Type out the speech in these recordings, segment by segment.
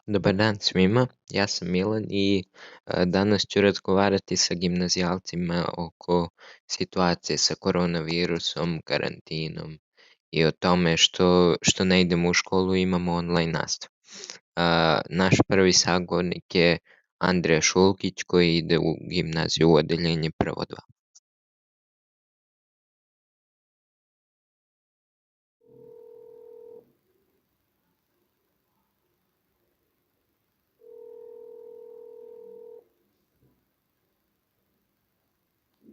Dobar dan svima, ja sam Milan i danas ću razgovarati sa gimnazijalcima oko situacije sa koronavirusom, karantinom i o tome što ne idemo u školu i imamo online nastavu. Naš prvi sagovornik je Andrija Šulkić koji ide u gimnaziju u odeljenje prvo 2.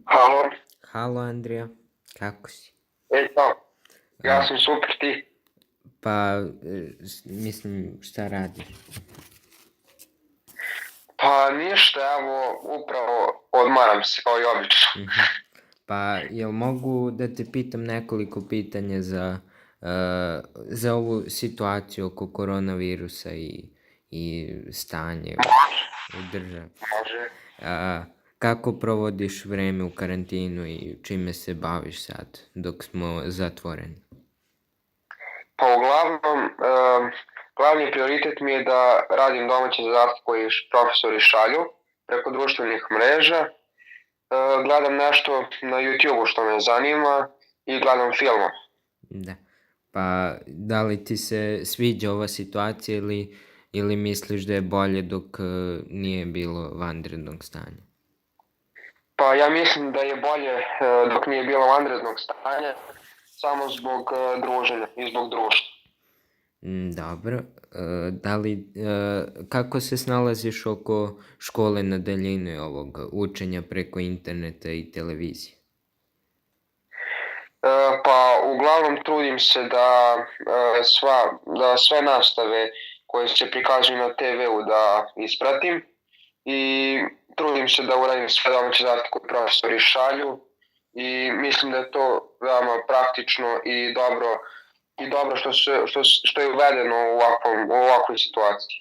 Halo, Halo Andrija, kako si? ja sam super, ti? Pa, mislim, šta radiš? Pa ništa, evo, upravo odmaram se kao i obično. Pa, jel mogu da te pitam nekoliko pitanja za ovu situaciju oko koronavirusa i stanje u državi? Može. Kako provodiš vreme u karantinu i čime se baviš sad dok smo zatvoreni? Pa uglavnom, glavni prioritet mi je da radim domaće zadatke koje profesori šalju preko društvenih mreža. Gledam nešto na YouTube-u što me zanima i gledam filmove. Da. Pa, da li ti se sviđa ova situacija ili misliš da je bolje dok nije bilo vanrednog stanja? Pa ja mislim da je bolje dok nije bilo vanrednog stanja, samo zbog druženja i zbog društva. Dobro. Kako se snalaziš oko škole na daljinu i ovog učenja preko interneta i televizije? Pa uglavnom trudim se da sve nastave koje se prikazuju na TV-u da ispratim i trudim se da uradim sve domaće zadatke koje profesori šalju i mislim da je to veoma praktično i dobro što je uvedeno u ovakvoj situaciji.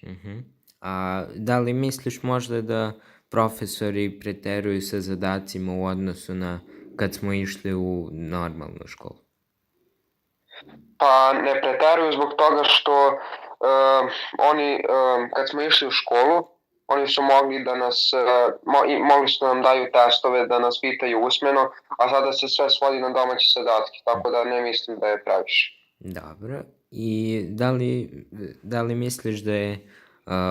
A da li misliš možda da profesori preteruju sa zadacima u odnosu na kad smo išli u normalnu školu? Pa ne preteruju zbog toga što oni kad smo išli u školu, oni su mogli da mogli su nam daju testove, da nas pitaju usmeno, a sada se sve svodi na domaće zadatke, tako da ne mislim da je previše. Dobro. I da li misliš da je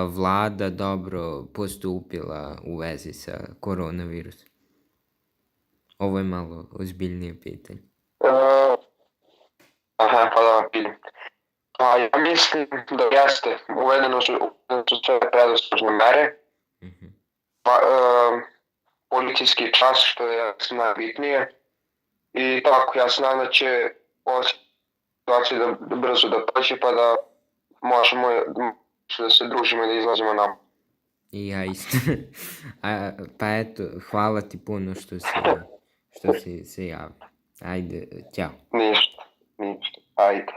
vlada dobro postupila u vezi sa koronavirusom? Ovo je malo ozbiljnije pitanje. Pa da vam pitam. Pa ja mislim da jeste, uvedeno su sve predostrožne mere, policijski čas, što je najbitnije, i tako ja se nadam da će ova situacija da brzo da prođe, pa da možemo da se družimo i da izlazimo nam. I ja isto. Pa eto, hvala ti puno što si se javio. Ajde, ćao. Ništa. Ajde.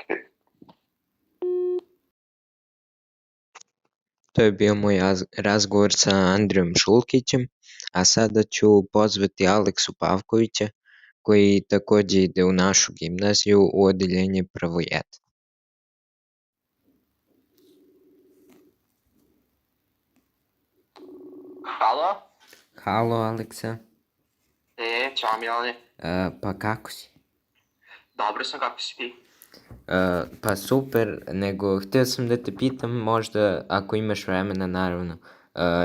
To je bio moj razgovor sa Andrijom Šulkićem, a sada ću pozvati Aleksu Pavkovića, koji takođe ide u našu gimnaziju u odeljenje prvo 1. Halo? Halo, Aleksa. Ćao Milane. Pa kako si? Dobro sam, kako si ti? Pa super, nego htio sam da te pitam možda, ako imaš vremena naravno,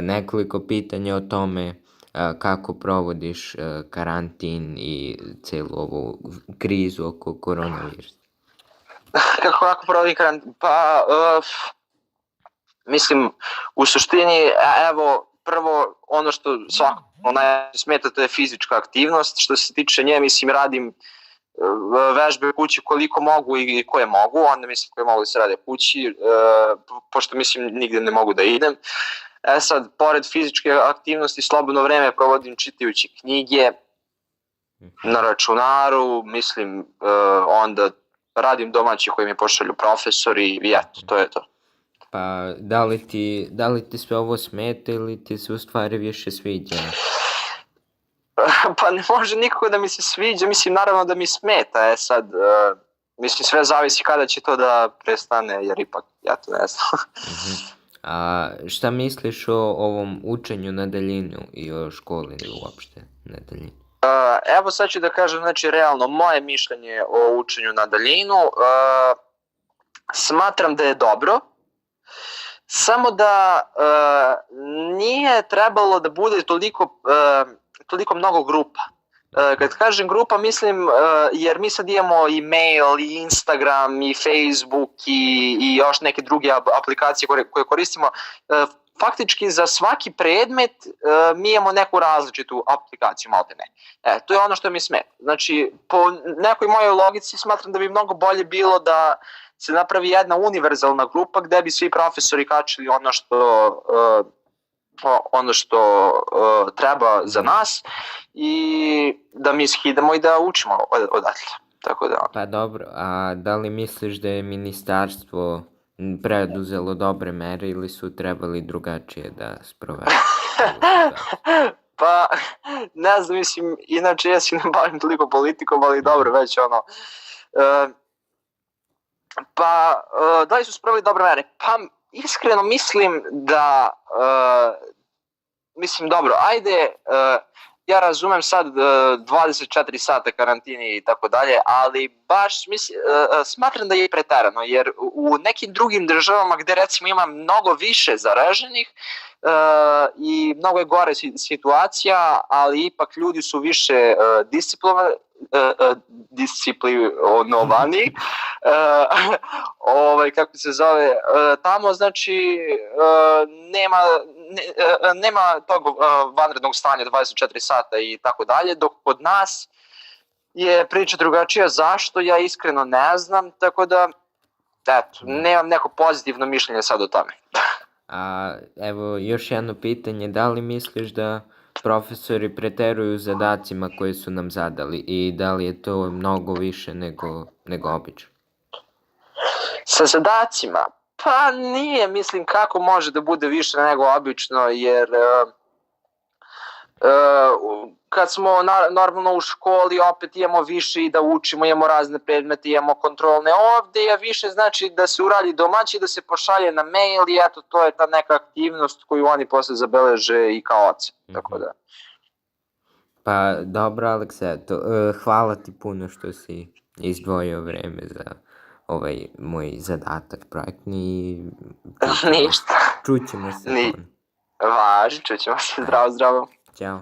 nekoliko pitanja o tome kako provodiš karantin i celu ovu krizu oko koronavirusa. Kako provodim karantin? Pa, mislim, u suštini, evo, prvo, ono što svakako najviše smeta, to je fizička aktivnost. Što se tiče nje, mislim, radim vežbe kući koliko mogu i koje mogu, onda mislim koje mogu da se rade kući, pošto mislim nigde ne mogu da idem. Sad, pored fizičke aktivnosti, slobodno vreme provodim čitajući knjige na računaru, mislim, onda radim domaće koje mi pošalju profesori i eto, to je to. Pa, da li ti sve ovo smeta ili ti se u stvari više sviđa? Pa ne može nikako da mi se sviđa, mislim naravno da mi smeta, sad, mislim sve zavisi kada će to da prestane, jer ipak, ja to ne znam. A šta misliš o ovom učenju na daljinu i o školi uopšte na daljinu? Evo sad ću da kažem, znači realno moje mišljenje o učenju na daljinu. Smatram da je dobro, samo da nije trebalo da bude toliko mnogo grupa. Kad kažem grupa, mislim, jer mi sad imamo i mail, i Instagram, i Facebook, i još neke druge aplikacije koje koristimo. Faktički za svaki predmet mi imamo neku različitu aplikaciju, malte ne. To je ono što mi smeta. Znači, po nekoj mojoj logici smatram da bi mnogo bolje bilo da se napravi jedna univerzalna grupa gde bi svi profesori kačili ono što treba za nas i da mi skidamo i da učimo odatle. Tako da. Pa dobro, a da li misliš da je ministarstvo preduzelo dobre mere ili su trebali drugačije da sprovedu? Pa, ne znam, mislim, inače ja se ne bavim toliko politikom, ali dobro, već ono. Da li su sproveli dobre mere? Pa, iskreno mislim da, dobro, ajde, ja razumem sad 24 sata karantini i tako dalje, ali baš smatram da je preterano, jer u nekim drugim državama gde recimo ima mnogo više zaraženih i mnogo je gore situacija, ali ipak ljudi su više disciplinovani, kako se zove, tamo znači nema tog vanrednog stanja 24 sata i tako dalje, dok kod nas je priča drugačija. Zašto? Ja iskreno ne znam, tako da eto, nemam neko pozitivno mišljenje sad o tome. A evo još jedno pitanje, da li misliš da profesori preteruju zadacima koje su nam zadali i da li je to mnogo više nego obično? Sa zadacima? Pa nije, mislim, kako može da bude više nego obično, jer kad smo normalno u školi opet imamo više i da učimo, imamo razne predmete, imamo kontrolne. Ovde je više znači da se uradi domaći, da se pošalje na mail i eto, to je ta neka aktivnost koju oni posle zabeleže i kao ocen, tako da. Pa dobro, Aleksa, hvala ti puno što si izdvojio vreme za ovaj moj zadatak projektni i ništa. Čućemo se. Važi, čućemo se, zdravo. Ćao.